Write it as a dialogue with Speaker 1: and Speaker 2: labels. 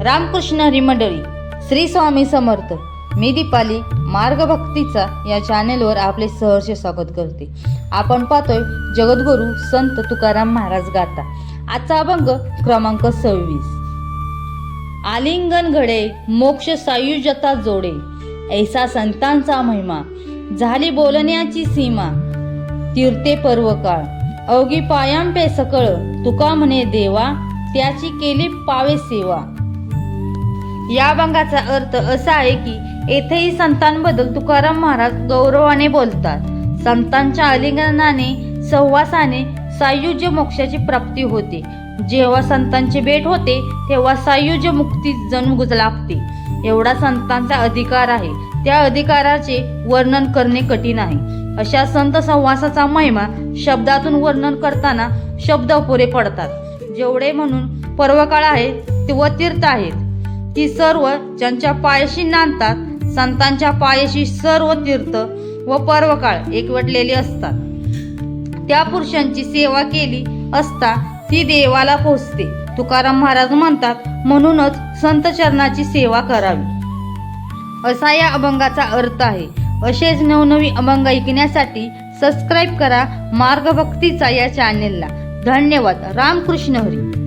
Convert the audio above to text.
Speaker 1: रामकृष्ण हरी मंडळी, श्री स्वामी समर्थ. मी दीपाली मार्गभक्तीचा या चॅनेलवर आपले सहर्ष स्वागत करते. आपण पाहतोय जगद्गुरू संत तुकाराम महाराज गाथा. आजचा अभंग क्रमांक 26. आलिंगन घडे मोक्ष सायुज्यता जोडे, ऐसा संतांचा महिमा झाली बोलण्याची सीमा. तीर्थे पर्वकाळ अवघी पायांपे सकळ, तुका म्हणे देवा त्याची केली पावे सेवा. या अभंगाचा अर्थ असा आहे की येथेही संतांबद्दल तुकाराम महाराज गौरवाने बोलतात. संतांच्या आलिंगनाने सहवासाने सायुज्य मोक्षाची प्राप्ती होते. जेव्हा संतांची भेट होते तेव्हा सायुज्य मुक्ती जणू लागते. एवढा संतांचा अधिकार आहे. त्या अधिकाराचे वर्णन करणे कठीण आहे. अशा संत सहवासाचा महिमा शब्दातून वर्णन करताना शब्द अपुरे पडतात. जेवढे म्हणून पर्वकाळ आहे व तीर्थ आहेत, ती सर्व ज्यांच्या पायाशी नांदतात. संतांच्या पायाशी सर्व तीर्थ व पर्वकाळ एकवटलेले असतात. त्या पुरुषांची सेवा केली असता ती देवाला पोहोचते. तुकाराम महाराज म्हणतात, म्हणूनच संत चरणाची सेवा करावी, असा या अभंगाचा अर्थ आहे. असेच नवनवी अभंग ऐकण्यासाठी सबस्क्राईब करा मार्गभक्तीचा या चॅनेलला. धन्यवाद. रामकृष्ण हरी.